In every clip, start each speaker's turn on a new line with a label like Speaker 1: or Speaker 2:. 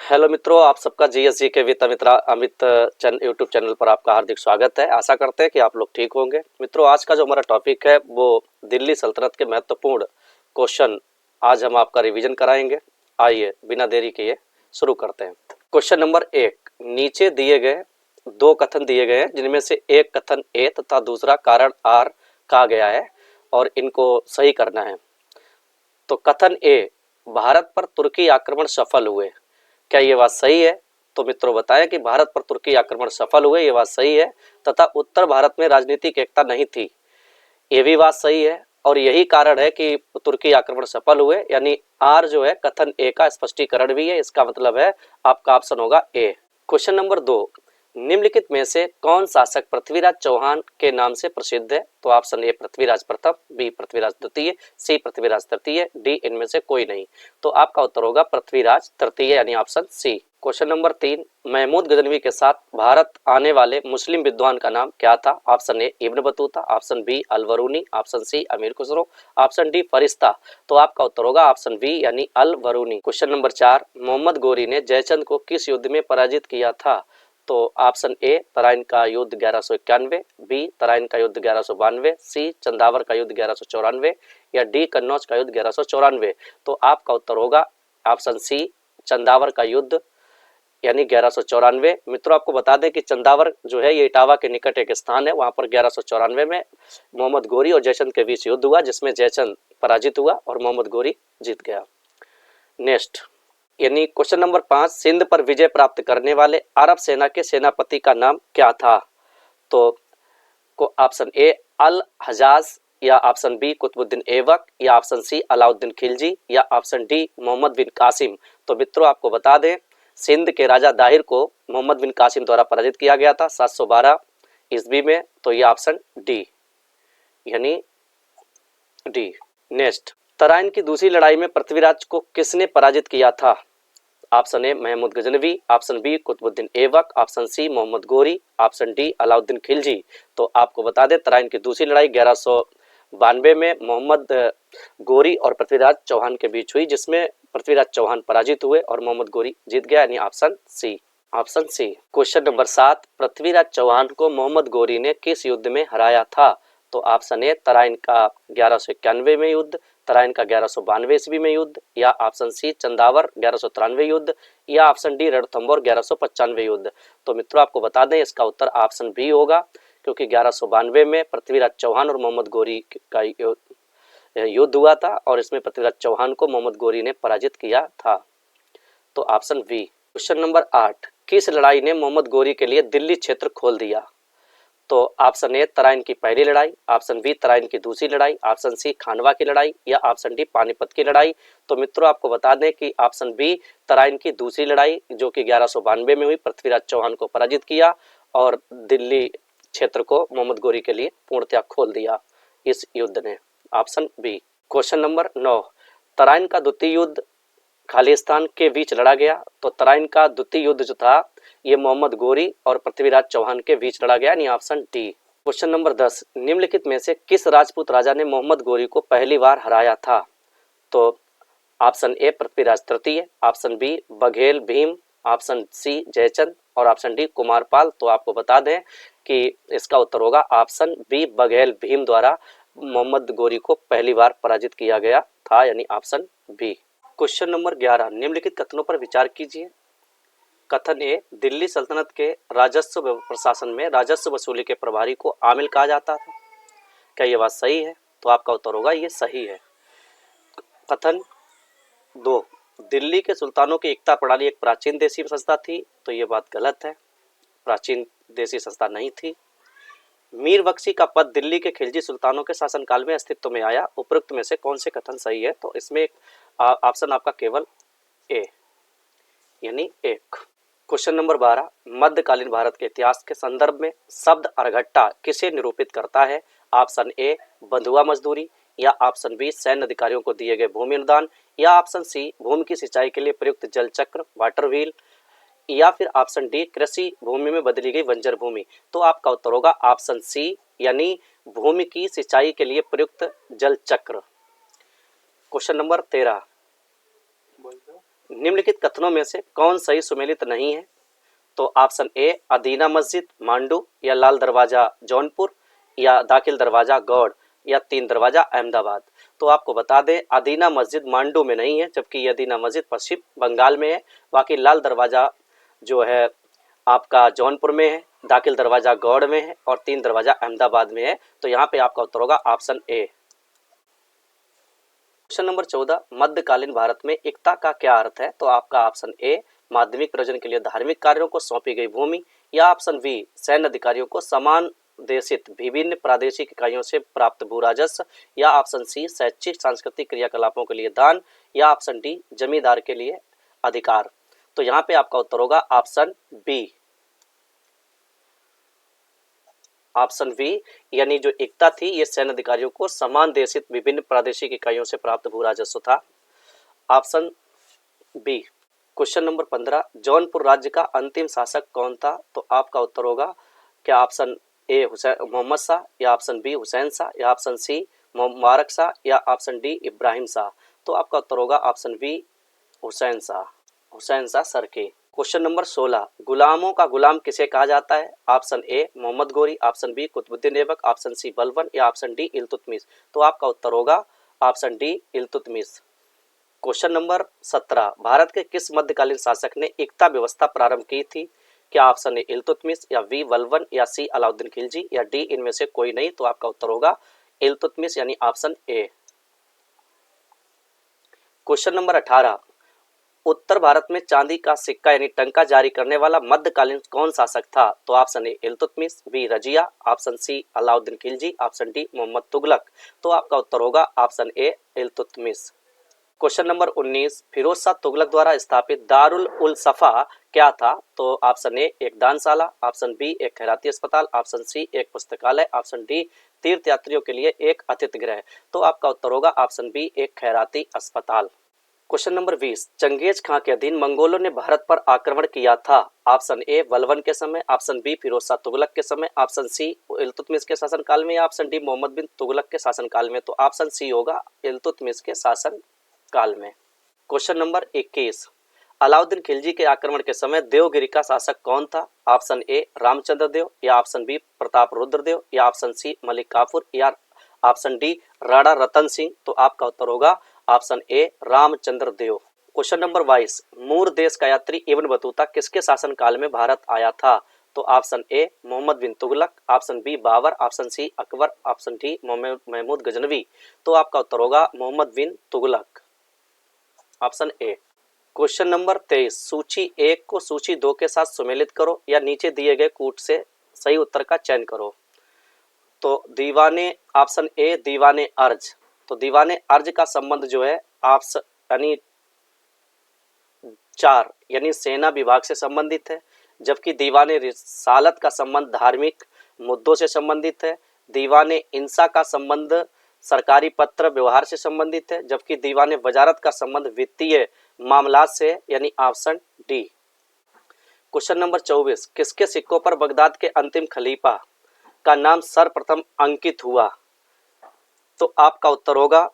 Speaker 1: Hello मित्रों, आप सबका जीएसजी के वित्त मित्रा अमित यूट्यूब चैनल पर आपका हार्दिक स्वागत है। आशा करते हैं कि आप लोग ठीक होंगे। मित्रों, आज का जो हमारा टॉपिक है वो दिल्ली सल्तनत के महत्वपूर्ण क्वेश्चन आज हम आपका रिवीजन कराएंगे। आइए बिना देरी किए शुरू करते हैं। क्वेश्चन नंबर 1, नीचे दिए गए दो कथन दिए गए हैं जिनमें से एक कथन ए तथा दूसरा कारण आर कहा गया है और इनको सही करना है। तो कथन ए, भारत पर तुर्की आक्रमण सफल हुए, क्या ये बात सही है? तो मित्रों बताएं कि भारत पर तुर्की आक्रमण सफल हुए, ये बात सही है। तथा उत्तर भारत में राजनीतिक एकता नहीं थी, ये भी बात सही है। और यही कारण है कि तुर्की आक्रमण सफल हुए, यानी आर जो है कथन ए का स्पष्टीकरण भी है। इसका मतलब है आपका ऑप्शन होगा ए। क्वेश्चन नंबर 2, निम्नलिखित में से कौन शासक पृथ्वीराज चौहान के नाम से प्रसिद्ध है? तो ऑप्शन ए पृथ्वीराज प्रथम, बी पृथ्वीराज द्वितीय, सी पृथ्वीराज तृतीय, डी इनमें से कोई नहीं। तो आपका उत्तर होगा पृथ्वीराज तृतीय, यानी option C. Question number 3, Mahmud Ghaznavi के साथ भारत आने वाले मुस्लिम विद्वान का नाम क्या था? Option A Ibn Battuta, option B Al Biruni, option C Amir Khusro, option D फरिश्ता। तो आपका उत्तर होगा ऑप्शन बी यानी अल बरूनी। क्वेश्चन नंबर 4, मोहम्मद गोरी ने जयचंद को किस युद्ध में पराजित किया था? तो ऑप्शन ए तराइन का युद्ध 1191, बी तराइन का युद्ध 1192, सी चंदावर का युद्ध 1194 या डी कन्नौज का युद्ध 1194। तो आपका उत्तर होगा ऑप्शन सी चंदावर का युद्ध यानी 1194। मित्रों आपको बता दें कि चंदावर जो है ये इटावा के निकट एक स्थान है, वहां पर 1194 में मोहम्मद गोरी और जयचंद के बीच युद्ध हुआ जिसमें जयचंद पराजित हुआ और मोहम्मद गोरी जीत गया। नेक्स्ट यानी क्वेश्चन नंबर 5, सिंध पर विजय प्राप्त करने वाले अरब सेना के सेनापति का नाम क्या था? तो ऑप्शन ए अल हजाज या ऑप्शन बी कुतुबुद्दीन ऐबक या ऑप्शन सी अलाउद्दीन खिलजी या ऑप्शन डी मोहम्मद बिन कासिम। तो मित्रों आपको बता दें सिंध के राजा दाहिर को मोहम्मद बिन कासिम द्वारा पराजित किया गया था 712 ईस्वी में। तो ये ऑप्शन डी यानी डी। नेक्स्ट, तराइन की दूसरी लड़ाई में पृथ्वीराज को किसने पराजित किया था? Option A Mahmud Ghaznavi, option B Qutubuddin Aibak, option C Mohammad Ghori, option D Alauddin Khilji. तो आपको बता दें तराइन की दूसरी लड़ाई 1192 में मोहम्मद गोरी और पृथ्वीराज चौहान के बीच हुई जिसमें पृथ्वीराज चौहान पराजित हुए और मोहम्मद गोरी जीत गया, यानी option C. Option C. Question number 7, Prithviraj Chauhan को मोहम्मद गोरी ने किस युद्ध में हराया था? तो ऑप्शन ए तराइन का 1191 में युद्ध, तराइन का 1192 ईस्वी में युद्ध या ऑप्शन सी चंदावर 1193 युद्ध या ऑप्शन डी रणथंभौर 1195 युद्ध। तो मित्रों आपको बता दें इसका उत्तर ऑप्शन बी होगा क्योंकि 1192 में पृथ्वीराज चौहान और मोहम्मद गोरी का युद्ध हुआ था और इसमें पृथ्वीराज चौहान को मोहम्मद गोरी ने पराजित किया था। तो ऑप्शन बी। क्वेश्चन नंबर 8, किस लड़ाई ने मोहम्मद गोरी के लिए दिल्ली क्षेत्र खोल दिया? तो ऑप्शन ए तराइन की पहली लड़ाई, ऑप्शन बी तराइन की दूसरी लड़ाई, ऑप्शन सी खानवा की लड़ाई या ऑप्शन डी पानीपत की लड़ाई। तो मित्रों आपको बता दें कि ऑप्शन बी तराइन की दूसरी लड़ाई जो कि 1192 में हुई, पृथ्वीराज चौहान को पराजित किया और दिल्ली क्षेत्र को मोहम्मद गोरी के लिए पूर्णतया खोल दिया इस युद्ध ने। Option B. Question number 9, Tarain का द्वितीय युद्ध खालिस्तान के बीच लड़ा गया। तो तराइन का द्वितीय युद्ध जो था ये मोहम्मद गोरी और पृथ्वीराज चौहान के बीच लड़ा गया, यानी ऑप्शन डी। क्वेश्चन नंबर 10, निम्नलिखित में से किस राजपूत राजा ने मोहम्मद गोरी को पहली बार हराया था? तो ऑप्शन ए पृथ्वीराज तृतीय, option B Baghel Bhim, option C Jaichand और ऑप्शन डी कुमारपाल। तो आपको बता दें कि इसका उत्तर होगा ऑप्शन बी बघेल भीम द्वारा मोहम्मद गोरी को पहली बार पराजित किया गया था, यानी ऑप्शन बी। क्वेश्चन नंबर 11, निम्नलिखित कथनों पर विचार कीजिए। कथन ए, दिल्ली सल्तनत के राजस्व प्रशासन में राजस्व वसूली के प्रभारी को आमिल कहा जाता था, क्या यह बात सही है? तो आपका उत्तर होगा ये सही है। कथन 2, दिल्ली के सुल्तानों की एकता प्रणाली एक प्राचीन देशी संस्था थी, तो ये बात गलत है, प्राचीन देशी संस्था नहीं थी। मीर बख्शी का पद दिल्ली के खिलजी सुल्तानों के शासनकाल में अस्तित्व में आया, उपरोक्त में से कौन से कथन सही है? तो इसमें ऑप्शन आपका केवल ए यानी एक। क्वेश्चन नंबर 12, मध्यकालीन भारत के इतिहास के संदर्भ में शब्द अरघट्टा किसे निरूपित करता है? ऑप्शन ए बंधुआ मजदूरी या ऑप्शन बी सैन्य अधिकारियों को दिए गए भूमि अनुदान या ऑप्शन सी भूमि की सिंचाई के लिए प्रयुक्त जल चक्र वाटर व्हील या फिर ऑप्शन डी कृषि भूमि में बदली गई बंजर भूमि। तो आपका उत्तर होगा ऑप्शन सी यानी भूमि की सिंचाई के लिए प्रयुक्त जल चक्र। क्वेश्चन नंबर 13, निम्नलिखित कथनों में से कौन सही सुमेलित नहीं है? तो ऑप्शन ए अदीना मस्जिद मांडू, या लाल दरवाजा जौनपुर, या दाखिल दरवाजा गौड़, या तीन दरवाजा अहमदाबाद। तो आपको बता दें अदीना मस्जिद मांडू में नहीं है, जबकि ये अदीना मस्जिद पश्चिम बंगाल में है। बाकी लाल दरवाजा जो है आपका जौनपुर में है, दाखिल दरवाजा गौड़ में है, और तीन दरवाजा अहमदाबाद में है। तो यहाँ पे आपका उत्तर होगा ऑप्शन ए। क्वेश्चन नंबर 14, मध्यकालीन भारत में एकता का क्या अर्थ है? तो आपका ऑप्शन ए माध्यमिक प्रयोजन के लिए धार्मिक कार्यों को सौंपी गई भूमि, या ऑप्शन बी सैन्य अधिकारियों को समान देशित विभिन्न प्रादेशिक इकाइयों से प्राप्त भू राजस्व, या ऑप्शन सी शैक्षिक सांस्कृतिक क्रियाकलापों के लिए दान, या ऑप्शन डी जमींदार के लिए अधिकार। तो यहाँ पे आपका उत्तर होगा ऑप्शन बी। ऑप्शन बी यानी जो एकता थी ये सैन्य अधिकारियों को समान देशित विभिन्न प्रादेशिक इकाइयों से प्राप्त भू राजस्व था। Option B. Question number 15, Jaunpur राज्य का अंतिम शासक कौन था? तो आपका उत्तर होगा क्या ऑप्शन ए मोहम्मद शाह, या ऑप्शन बी हुसैन शाह, या ऑप्शन सी मुबारक शाह, या ऑप्शन डी इब्राहिम शाह। तो आपका उत्तर होगा ऑप्शन बी हुसैन शाह, हुसैन शाह सरकी। क्वेश्चन नंबर 16, गुलामों का गुलाम किसे कहा जाता है? Option A Mohammad Ghori, option B Qutubuddin Aibak, option C Balban, या ऑप्शन डी इल्तुतमिश। तो आपका उत्तर होगा option D Iltutmish. Question number 17, Bharat के किस मध्यकालीन शासक ने एकता व्यवस्था प्रारंभ की थी? क्या ऑप्शन ए इल्तुतमिश, या बी बलबन, या सी अलाउद्दीन खिलजी, या डी इनमें से कोई नहीं? तो आपका उत्तर होगा इल्तुतमिश यानी ऑप्शन ए। क्वेश्चन नंबर 18, उत्तर भारत में चांदी का सिक्का यानी टंका जारी करने वाला मध्यकालीन कौन शासक था? तो option A Iltutmish, B Razia, option C Alauddin Khilji, option D Mohammad Tughlaq. तो आपका उत्तर होगा option A Iltutmish. Question number 19, Firoz Shah Tughlaq द्वारा स्थापित दारुल उल सफा क्या था? तो ऑप्शन ए एक दानशाला, ऑप्शन बी एक खैराती अस्पताल, ऑप्शन सी एक पुस्तकालय, ऑप्शन डी तीर्थ यात्रियों के लिए एक अतिथि गृह। तो आपका उत्तर होगा ऑप्शन बी एक खैराती अस्पताल। क्वेश्चन नंबर 20, चंगेज खां के अधीन मंगोलों ने भारत पर आक्रमण किया था? ऑप्शन ए बलबन के समय, ऑप्शन बी फिरोज शाह तुगलक के समय, ऑप्शन सी इल्तुतमिश के शासनकाल में, या ऑप्शन डी मोहम्मद बिन तुगलक के शासनकाल में। तो ऑप्शन सी होगा इल्तुतमिश के शासन काल में। क्वेश्चन नंबर 21, अलाउद्दीन खिलजी के आक्रमण के समय देवगिरी का शासक कौन था? ऑप्शन ए रामचंद्र देव, या ऑप्शन बी प्रताप रुद्र देव, या ऑप्शन सी मलिक काफूर, या ऑप्शन डी राणा रतन सिंह। तो आपका उत्तर होगा option A Ramchandra Dev. Question number 22, Moor देश का यात्री इब्न बतूता किसके शासन काल में भारत आया था? तो option A Mohammad bin Tughlaq, option B Babur, option C Akbar, option D Mahmud Ghaznavi. तो आपका उत्तर होगा Mohammad bin Tughlaq, option A. Question number 23, सूची 1 को सूची 2 के साथ सुमेलित करो, या नीचे दिए गए कूट से सही उत्तर का चयन करो। तो दीवाने ऑप्शन ए दीवाने अर्ज, तो दीवाने अर्ज का संबंध जो है ऑप्शन यानी 4 यानी सेना विभाग से संबंधित है, जबकि दीवाने रिसालत का संबंध धार्मिक मुद्दों से संबंधित है। दीवाने इंसा का संबंध सरकारी पत्र व्यवहार से संबंधित है, जबकि दीवाने वजारत का संबंध वित्तीय मामलात से है, यानी ऑप्शन डी। क्वेश्चन नंबर 24, किसके सिक्कों पर बगदाद के अंतिम खलीफा का नाम सर्वप्रथम अंकित हुआ? तो आपका उत्तर होगा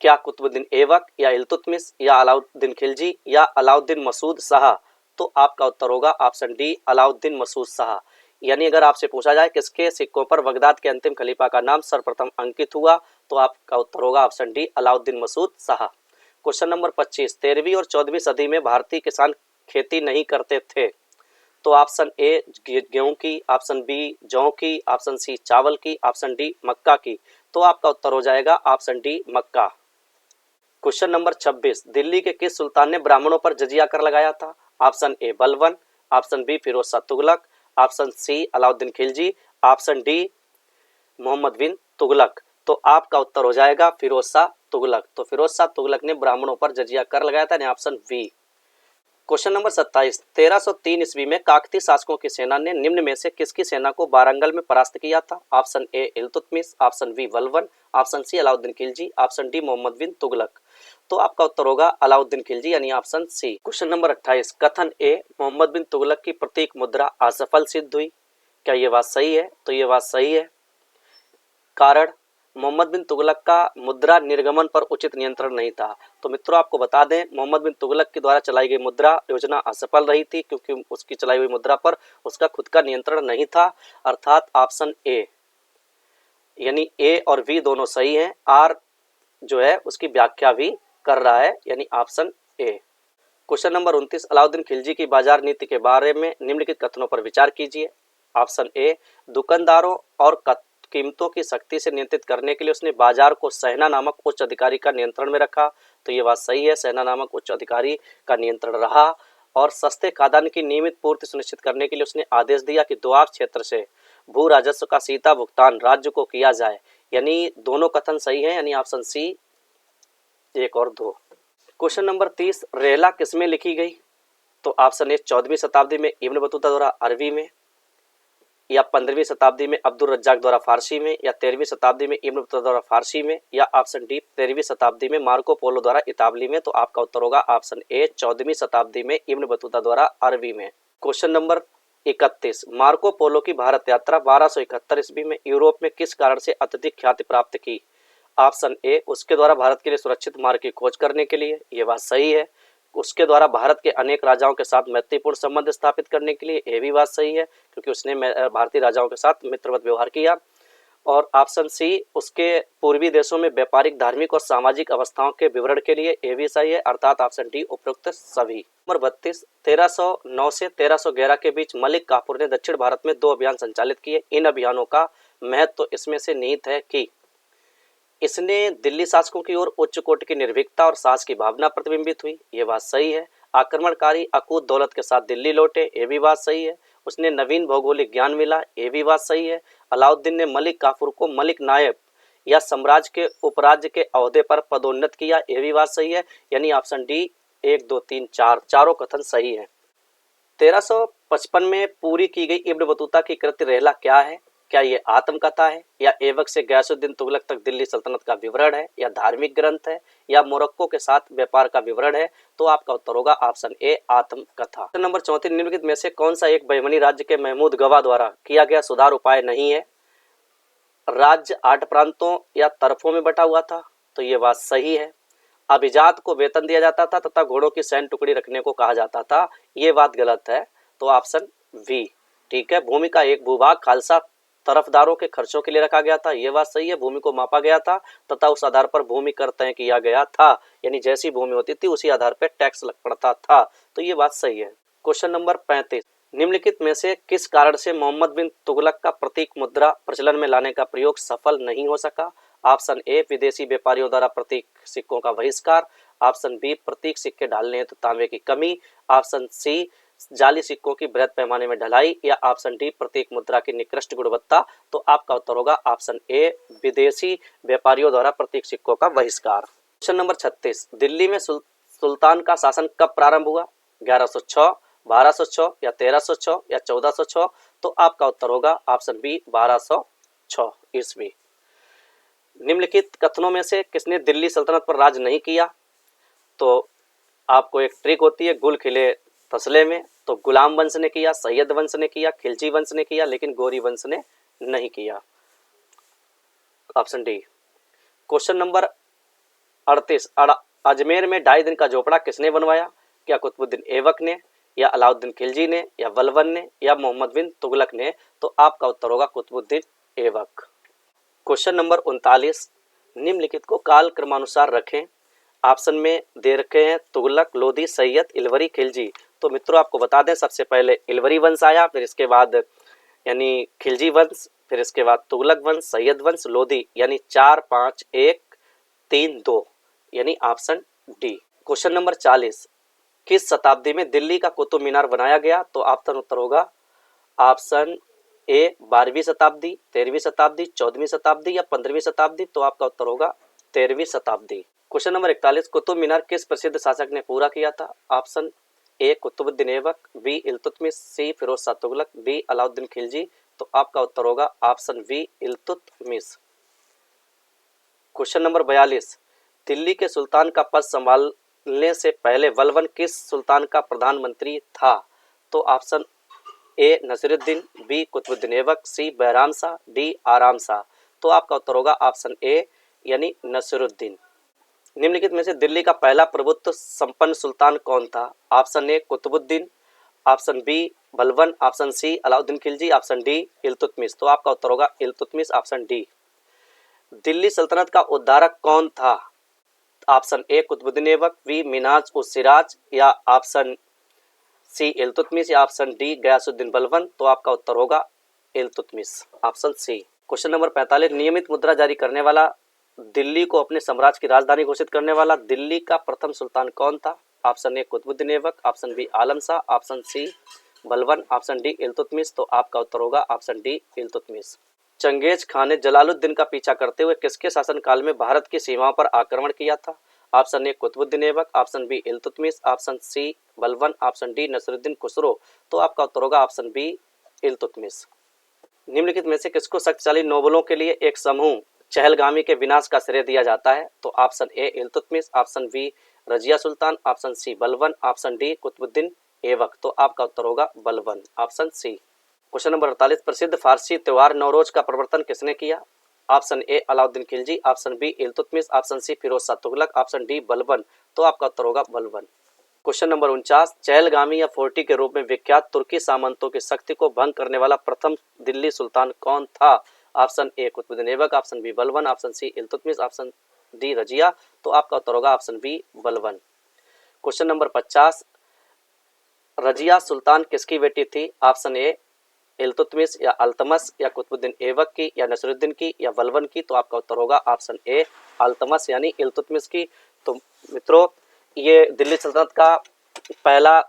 Speaker 1: क्या कुतुबुद्दीन ऐबक, या इल्तुतमिश, या अलाउद्दीन खिलजी, या अलाउद्दीन मसूद शाह। तो आपका उत्तर होगा ऑप्शन डी अलाउद्दीन मसूद शाह। यानी अगर आपसे पूछा जाए किसके सिक्कों पर बगदाद के अंतिम खलीफा का नाम सर्वप्रथम अंकित हुआ, तो आपका उत्तर होगा option D Alauddin Masud Shah. Question number 25, 13वीं और 14वीं सदी में भारतीय किसान खेती नहीं करते थे? तो ऑप्शन ए गेहूं की, ऑप्शन बी जौ की, ऑप्शन सी चावल की, ऑप्शन डी मक्का की। तो आपका उत्तर हो जाएगा ऑप्शन डी मक्का। क्वेश्चन नंबर 26, दिल्ली के किस सुल्तान ने ब्राह्मणों पर जजिया कर लगाया था? Option A Balban, option B Firoz Shah Tughlaq, option C Alauddin Khilji, option D Mohammad bin Tughlaq. तो आपका उत्तर हो जाएगा फिरोज शाह तुगलक। तो फिरोज शाह तुगलक ने ब्राह्मणों पर जजिया कर लगाया था, ऑप्शन बी। क्वेश्चन नंबर 27, 1303 ईस्वी में काकतीय शासकों की सेना ने निम्न में से किसकी सेना को वारंगल में परास्त किया था? Option A Iltutmish, option B Balban, option C Alauddin Khilji, option D Mohammad bin Tughlaq. तो आपका उत्तर होगा अलाउद्दीन खिलजी यानी ऑप्शन सी। क्वेश्चन नंबर 28, कथन ए मोहम्मद बिन तुगलक की प्रतीक मुद्रा असफल सिद्ध हुई, क्या ये बात सही है? तो ये बात सही है। कारण मोहम्मद बिन तुगलक का मुद्रा निर्गमन पर उचित नियंत्रण नहीं था। तो मित्रों आपको बता दें, मोहम्मद बिन तुगलक के द्वारा चलाई गई मुद्रा योजना असफल रही थी, क्योंकि उसकी चलाई हुई मुद्रा पर उसका खुद का नियंत्रण नहीं था। अर्थात ऑप्शन ए, यानी ए और बी दोनों सही हैं। आर जो है उसकी व्याख्या भी कर रहा है, यानी option A. Question number 29, Alauddin Khilji की बाजार नीति के बारे में निम्नलिखित कथनों पर विचार कीजिए। ऑप्शन ए, दुकानदारों और कीमतों की सख्ती से नियंत्रित करने के लिए उसने बाजार को सहना नामक उच्च अधिकारी का नियंत्रण में रखा। तो ये बात सही है, सहना नामक उच्च अधिकारी का नियंत्रण रहा। और सस्ते खाद्यान्न की नियमित पूर्ति सुनिश्चित करने के लिए उसने आदेश दिया कि द्वाब क्षेत्र से भू राजस्व का सीधा भुगतान राज्य को किया जाए। यानी दोनों कथन सही हैं, यानी ऑप्शन सी 1 और 2। क्वेश्चन नंबर 30, रेहला किसमें लिखी गई? तो ऑप्शन ए, 14वीं शताब्दी में इब्न बतूता द्वारा अरबी में, या 15वीं शताब्दी में अब्दुल रज्जाक द्वारा फारसी में, या 13वीं शताब्दी में इब्न बतूता द्वारा फारसी में, या ऑप्शन डी 13वीं शताब्दी में मार्को पोलो द्वारा इतालवी में। तो आपका उत्तर होगा ऑप्शन ए, 14वीं शताब्दी में इब्न बतूता द्वारा अरबी में। क्वेश्चन नंबर 31, मार्को पोलो की भारत यात्रा 1271 ईस्वी में यूरोप में किस कारण से अत्यधिक ख्याति प्राप्त की? ऑप्शन ए, उसके द्वारा भारत के लिए सुरक्षित मार्ग की खोज करने के लिए, ये बात सही है। उसके द्वारा भारत के अनेक राजाओं के साथ मैत्रीपूर्ण संबंध स्थापित करने के लिए, ये भी बात सही है, क्योंकि उसने भारतीय राजाओं के साथ मित्रवत व्यवहार किया। और ऑप्शन सी, उसके पूर्वी देशों में व्यापारिक, धार्मिक और सामाजिक अवस्थाओं के विवरण के लिए, ये भी सही है। अर्थात ऑप्शन डी उपरोक्त सभी। नंबर 32, 1309 से 1311 के बीच मलिक काफूर ने दक्षिण भारत में 2 अभियान संचालित किए। इन अभियानों का महत्व इसमें से निहित है कि इसने दिल्ली शासकों की ओर उच्च कोटि की निर्भीकता और साहस की भावना प्रतिबिंबित हुई, ये बात सही है। आक्रमणकारी अकूत दौलत के साथ दिल्ली लौटे, ये भी बात सही है। उसने नवीन भौगोलिक ज्ञान मिला, ये भी बात सही है। अलाउद्दीन ने मलिक काफूर को मलिक नायब या साम्राज्य के उपराज्य के ओहदे पर पदोन्नत किया, ये भी बात सही है। यानी ऑप्शन डी 1, 2, 3, 4 चारों कथन सही है। 1355 में पूरी की गई इब्न बतूता की कृति रेहला क्या है? क्या ये आत्मकथा है, या ऐबक से गयासुद्दीन तुगलक तक दिल्ली सल्तनत का विवरण है, या धार्मिक ग्रंथ है, या मोरक्को के साथ व्यापार का विवरण है? तो आपका उत्तर होगा ऑप्शन ए, आत्मकथा। नंबर 34, निम्नलिखित में से कौन सा एक बहमनी राज्य के महमूद गवा द्वारा किया गया सुधार उपाय नहीं है? राज्य 8 प्रांतों या तरफों में बटा हुआ था, तो ये बात सही है। अभिजात को वेतन दिया जाता था तथा घोड़ों की सैन्य टुकड़ी रखने को कहा जाता था, ये बात गलत है। तो ऑप्शन बी ठीक है। भूमि का एक भूभाग खालसा तरफदारों के खर्चों के लिए रखा गया था, ये बात सही है। भूमि को मापा गया था तथा उस आधार पर भूमि कर तय किया गया था, यानी जैसी भूमि होती थी उसी आधार पर टैक्स लग पड़ता था, तो ये बात सही है। क्वेश्चन नंबर 35, निम्नलिखित में से किस कारण से मोहम्मद बिन तुगलक का प्रतीक मुद्रा प्रचलन में लाने का प्रयोग सफल नहीं हो सका? ऑप्शन ए, विदेशी व्यापारियों द्वारा प्रतीक सिक्कों का बहिष्कार। ऑप्शन बी, प्रतीक सिक्के डालने हेतु तांबे की कमी। ऑप्शन सी, जाली सिक्कों की बृहद पैमाने में ढलाई, या ऑप्शन डी, प्रतीक मुद्रा की निकृष्ट गुणवत्ता। तो आपका उत्तर होगा ऑप्शन ए, विदेशी व्यापारियों द्वारा प्रतीक सिक्कों का बहिष्कार। क्वेश्चन नंबर 36, दिल्ली में सुल्तान का शासन कब प्रारंभ हुआ? 1106, 1206, या 1306, या 1406? तो आपका उत्तर होगा ऑप्शन बी, 1206 ईस्वी। निम्नलिखित कथनों में से किसने दिल्ली सल्तनत पर राज नहीं किया? तो आपको एक ट्रिक होती है, गुल खिले फसले में। तो गुलाम वंश ने किया, सैयद वंश ने किया, खिलजी वंश ने किया, लेकिन गौरी वंश ने नहीं किया। Option D. Question number 38, Ajmer में 2.5 दिन का झोपड़ा किसने बनवाया? क्या कुतुबुद्दीन ऐबक ने, या अलाउद्दीन खिलजी ने, या बलबन ने, या मोहम्मद बिन तुगलक ने? तो आपका उत्तर होगा कुतुबुद्दीन ऐबक। क्वेश्चन नंबर 39, निम्नलिखित को काल क्रमानुसार रखें। ऑप्शन में दे रखे हैं तुगलक, लोधी, सैयद, इलवरी, खिलजी। तो मित्रों आपको बता दें, सबसे पहले इलवरी वंश आया, फिर इसके बाद यानी खिलजी वंश, फिर इसके बाद तुगलक वंश, सैयद वंश, लोधी, यानी 4, 5, 1, 3, 2, यानी ऑप्शन डी। क्वेश्चन नंबर 40, किस शताब्दी में दिल्ली का कुतुब मीनार बनाया गया? तो ऑप्शन उत्तर होगा ऑप्शन ए, 12वीं शताब्दी, 13वीं शताब्दी, 14वीं शताब्दी, या 15वीं शताब्दी? तो आपका उत्तर होगा 13वीं शताब्दी। क्वेश्चन नंबर 41, कुतुब मीनार किस प्रसिद्ध शासक ने पूरा किया था? Option A, Qutubuddin Aibak, B, Iltutmish, C, Firoz Shah Tughlaq, D, Alauddin Khilji. तो आपका उत्तर होगा option B, Iltutmish. Question number 42, Delhi के सुल्तान का पद संभालने से पहले बलबन किस सुल्तान का प्रधानमंत्री था? तो option A, Nasiruddin, B, Qutubuddin Aibak, C, Bairam Shah, D, Aram Shah. तो आपका उत्तर होगा ऑप्शन ए यानी नसीरुद्दीन। निम्नलिखित में से दिल्ली का पहला प्रभुत्व संपन्न सुल्तान कौन था? Option A Qutubuddin, option B Balban, option C Alauddin Khilji, option D Iltutmish. तो आपका उत्तर होगा इल्तुतमिश, ऑप्शन डी। दिल्ली सल्तनत का उद्धारक कौन था? Option A Qutubuddin Aibak, B Minhaj us Siraj, या ऑप्शन सी इल्तुतमिश, या ऑप्शन डी गयासुद्दीन बलबन। तो आपका उत्तर होगा Iltutmish, option C. Question number 45, नियमित मुद्रा जारी करने वाला, दिल्ली को अपने साम्राज्य की राजधानी घोषित करने वाला दिल्ली का प्रथम सुल्तान कौन था? Option A Qutubuddin Aibak, option B Alam Shah, option C Balban, option D Iltutmish. तो आपका उत्तर होगा option D Iltutmish. Genghis Khan ने जलालुद्दीन का पीछा करते हुए किसके शासनकाल में भारत की सीमाओं पर आक्रमण किया था? Option A Qutubuddin Aibak, option B Iltutmish, option C Balban, option D Nasiruddin Khusro. तो आपका उत्तर होगा ऑप्शन बी इल्तुतमिश। निम्नलिखित में से किसको शक्तिशाली नोबलों के लिए एक समूह चहलगामी के विनाश का श्रेय दिया जाता है? तो option A Iltutmish, option B Razia Sultan, option C Balban, option D Qutubuddin Aibak. तो आपका उत्तर होगा Balban, option C. Question number 48, प्रसिद्ध फारसी त्योहार नवरोज का प्रवर्तन किसने किया? Option A Alauddin Khilji, option B Iltutmish, option C Firoz Shah Tughlaq, option D Balban. तो आपका उत्तर होगा बलबन। क्वेश्चन नंबर 49, चहलगामी या फोर्टी के रूप में विख्यात तुर्की सामंतों की शक्ति को भंग करने वाला प्रथम दिल्ली सुल्तान कौन था? Option A Qutubuddin Aibak, option B Balban, option C Iltutmish, option D Razia. तो आपका उत्तर होगा option B Balban. Question number 50, Razia Sultan किसकी बेटी थी? ऑप्शन ए इल्तुतमिश या अल्तमश, या कुतुबुद्दीन ऐबक की, या नसीरुद्दीन की, या बलबन की। तो आपका उत्तर होगा ऑप्शन ए अल्तमश यानी इल्तुतमिश की। तो मित्रों ये दिल्ली सल्तनत का पहला,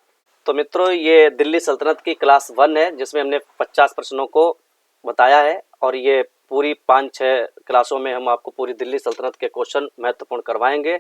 Speaker 1: तो मित्रों ये दिल्ली सल्तनत की क्लास 1 है जिसमें हमने 50 प्रश्नों को बताया है, और ये पूरी 5-6 क्लासों में हम आपको पूरी दिल्ली सल्तनत के क्वेश्चन महत्वपूर्ण करवाएंगे।